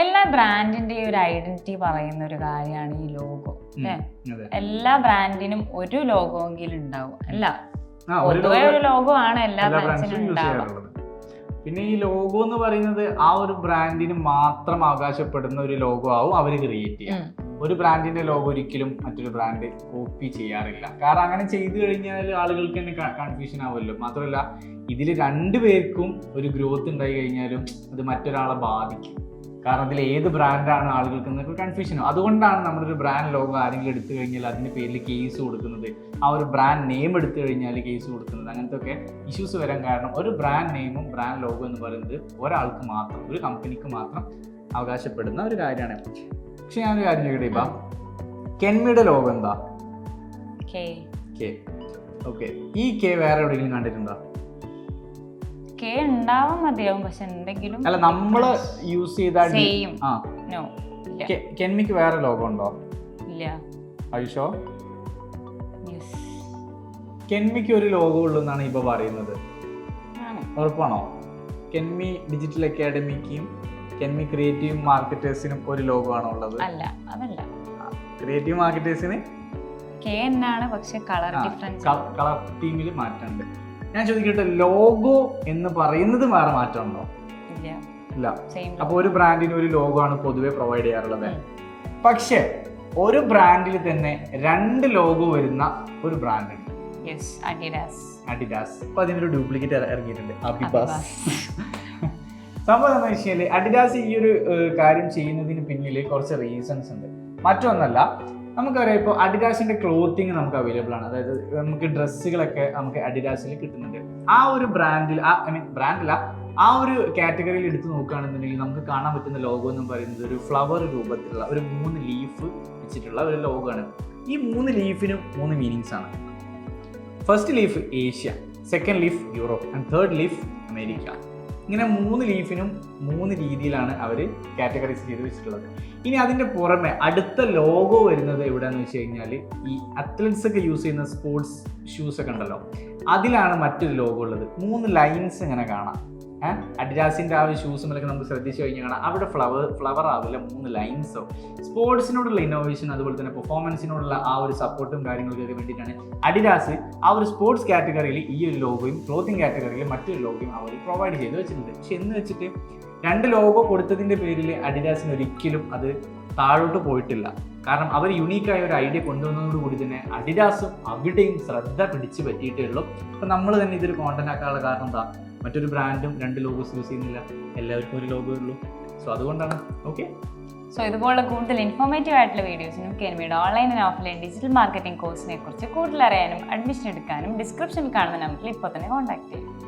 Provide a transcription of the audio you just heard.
എല്ലാ ബ്രാൻഡിന്റെ ഒരു ഐഡന്റിറ്റി പറയുന്ന ഒരു കാര്യമാണ് ഈ ലോഗോ അല്ലേ? എല്ലാ ബ്രാൻഡിനും ഒരു ലോഗോ എങ്കിലും ഉണ്ടാവും അല്ല? പൊതുവെ ഒരു ലോഗോ ആണ് എല്ലാ ബ്രാൻഡ്സിനും ഉണ്ടാവുക. പിന്നെ ഈ ലോഗോ എന്ന് പറയുന്നത് ആ ഒരു ബ്രാൻഡിന് മാത്രം അവകാശപ്പെടുന്ന ഒരു ലോഗോ ആവും അവർ ക്രിയേറ്റ് ചെയ്യാം. ഒരു ബ്രാൻഡിന്റെ ലോഗോ ഒരിക്കലും മറ്റൊരു ബ്രാൻഡ് കോപ്പി ചെയ്യാറില്ല. കാരണം അങ്ങനെ ചെയ്തു കഴിഞ്ഞാൽ ആളുകൾക്ക് തന്നെ കൺഫ്യൂഷൻ ആവുമല്ലോ. മാത്രമല്ല ഇതിൽ രണ്ടുപേർക്കും ഒരു ഗ്രോത്ത് ഉണ്ടായി കഴിഞ്ഞാലും അത് മറ്റൊരാളെ ബാധിക്കും. കാരണം ഇതിൽ ഏത് ബ്രാൻഡാണ് ആളുകൾക്ക് എന്നൊക്കെ കൺഫ്യൂഷൻ. അതുകൊണ്ടാണ് നമ്മളൊരു ബ്രാൻഡ് ലോഗോ ആരെങ്കിലും എടുത്തു കഴിഞ്ഞാൽ അതിൻ്റെ പേരിൽ കേസ് കൊടുക്കുന്നത്, ആ ഒരു ബ്രാൻഡ് നെയിം എടുത്തു കഴിഞ്ഞാൽ കേസ് കൊടുക്കുന്നത്, അങ്ങനത്തെ ഒക്കെ ഇഷ്യൂസ് വരാൻ കാരണം ഒരു ബ്രാൻഡ് നെയിമും ബ്രാൻഡ് ലോഗോ എന്ന് പറയുന്നത് ഒരാൾക്ക് മാത്രം, ഒരു കമ്പനിക്ക് മാത്രം അവകാശപ്പെടുന്ന ഒരു കാര്യമാണ്. പക്ഷെ ഞാനൊരു കാര്യം ചോദിക്കട്ടെ, ഇപ്പം കെൻമിയുടെ ലോഗോ എന്താ? കെ. ഓക്കെ, ഈ കെ വേറെ എവിടെയെങ്കിലും കണ്ടിട്ടുണ്ടോ? കെ ഉണ്ടാവാൻ മതിയാവും, പക്ഷെ എന്തെങ്കിലും അല്ല നമ്മള് യൂസ് ചെയ്ത കെൻമിക്ക് വേറെ ലോഗോ ഉണ്ടോ? ഇല്ല. ഐഷോ കെൻമിക്ക് ഒരു ലോഗോ ഉള്ളെന്നാണ് ഇപ്പൊ പറയുന്നത്. ഉറപ്പാണോ? കെൻമി ഡിജിറ്റൽ അക്കാഡമിക്കും കെൻമി ക്രിയേറ്റീവ് മാർക്കറ്റേഴ്സിനും ഒരു ലോഗോ ആണോ ഉള്ളത്? അല്ല, അതല്ല. ക്രിയേറ്റീവ് മാർക്കറ്റേഴ്സിന് കെ എന്നാണ്, പക്ഷെ കളർ ഡിഫറൻസ്, കളർ തീമിൽ മാറ്റമുണ്ട്. ഞാൻ ചോദിക്കട്ടെ, ലോഗോ എന്ന് പറയുന്നത് വേറെ മാറ്റമുണ്ടോ? ഇല്ല. അപ്പൊ ഒരു ബ്രാൻഡിന് ഒരു ലോഗോ ആണ് പൊതുവെ പ്രൊവൈഡ് ചെയ്യാറുള്ളത്. പക്ഷെ ഒരു ബ്രാൻഡിൽ തന്നെ രണ്ട് ലോഗോ വരുന്ന ഒരു ബ്രാൻഡ് ഉണ്ട്, അഡിഡാസ്. അപ്പൊ അതിനൊരു ഡ്യൂപ്ലിക്കേറ്റ് ഇറങ്ങിയിട്ടുണ്ട്, അബിബാസ്. സംഭവം എന്താണെന്ന് വെച്ചാൽ അഡിഡാസ് ഈ ഒരു കാര്യം ചെയ്യുന്നതിന് പിന്നിൽ കുറച്ച് റീസൺസ് ഉണ്ട്. മറ്റൊന്നല്ല, നമുക്കറിയാം ഇപ്പോൾ അഡിഡാസിന്റെ ക്ലോത്തിങ് നമുക്ക് അവൈലബിൾ ആണ്. അതായത് നമുക്ക് ഡ്രസ്സുകളൊക്കെ നമുക്ക് അഡിഡാസിൽ കിട്ടുന്നുണ്ട്. ആ ഒരു ബ്രാൻഡിൽ, ബ്രാൻഡില്ല, ആ ഒരു കാറ്റഗറിയിൽ എടുത്ത് നോക്കുകയാണെന്നുണ്ടെങ്കിൽ നമുക്ക് കാണാൻ പറ്റുന്ന ലോഗോ എന്ന് പറയുന്നത് ഒരു ഫ്ലവർ രൂപത്തിലുള്ള ഒരു 3 ലീഫ് വെച്ചിട്ടുള്ള ഒരു ലോഗോ ആണ്. ഈ 3 ലീഫിനും 3 മീനിങ്സ് ആണ്. First leaf Asia, second leaf Europe and third leaf America. ഇങ്ങനെ 3 ലീഫിനും 3 രീതിയിലാണ് അവർ കാറ്റഗറൈസ് ചെയ്ത് വെച്ചിട്ടുള്ളത്. ഇനി അതിൻ്റെ പുറമെ അടുത്ത ലോഗോ വരുന്നത് എവിടെയാണെന്ന് വെച്ച് കഴിഞ്ഞാൽ ഈ അത്ലറ്റ്സ് ഒക്കെ യൂസ് ചെയ്യുന്ന സ്പോർട്സ് ഷൂസ് ഒക്കെ ഉണ്ടല്ലോ, അതിലാണ് മറ്റൊരു ലോഗോ ഉള്ളത്. 3 ലൈൻസ് ഇങ്ങനെ കാണാം. അഡിഡാസിൻ്റെ ആ ഒരു ഷൂസുമൊക്കെ നമുക്ക് ശ്രദ്ധിച്ചു കഴിഞ്ഞാൽ കാണാം അവിടെ ഫ്ലവർ ആവില്ല, 3 ലൈൻസോ. സ്പോർട്സിനോടുള്ള ഇന്നോവേഷൻ അതുപോലെ തന്നെ പെർഫോമൻസിനോടുള്ള ആ ഒരു സപ്പോർട്ടും കാര്യങ്ങൾക്കൊക്കെ വേണ്ടിയിട്ടാണ് അഡിഡാസ് ആ ഒരു സ്പോർട്സ് കാറ്റഗറിയിൽ ഈ ഒരു ലോഗോയും ക്ലോത്തിങ് കാറ്റഗറിയിൽ മറ്റൊരു ലോഗോയും അവർ പ്രൊവൈഡ് ചെയ്ത് വെച്ചിട്ടുണ്ട്. പക്ഷെ എന്ന് വെച്ചിട്ട് 2 ലോഗോ കൊടുത്തതിൻ്റെ പേരിൽ അഡിഡാസിന് ഒരിക്കലും അത് താഴോട്ട് പോയിട്ടില്ല. കാരണം അവർ യുണീക്കായ ഒരു ഐഡിയ കൊണ്ടുവന്നതോടുകൂടി തന്നെ അഡിഡാസും അവിടെയും ശ്രദ്ധ പിടിച്ച് പറ്റിയിട്ടേ ഉള്ളൂ. അപ്പം നമ്മൾ തന്നെ ഇതൊരു കോണ്ടന്റ് ആക്കാനുള്ള കാരണം എന്താ, മറ്റൊരു ബ്രാൻഡും 2 ലോഗോസ് യൂസ് ചെയ്യുന്നില്ല, എല്ലാവർക്കും ഒരു ലോഗോ ഉള്ളൂ. സോ അതുകൊണ്ടാണ്. ഓക്കെ, സോ ഇതുപോലുള്ള കൂടുതൽ ഇൻഫോർമേറ്റീവ് ആയിട്ടുള്ള വീഡിയോസിനും കെൻമിയുടെ online and offline digital marketing കോഴ്സിനെ കുറിച്ച് കൂടുതൽ അറിയാനും അഡ്മിഷൻ എടുക്കാനും ഡിസ്ക്രിപ്ഷനിൽ കാണുന്ന നമ്പറിൽ ഇപ്പോൾ തന്നെ കോൺടാക്ട് ചെയ്യും.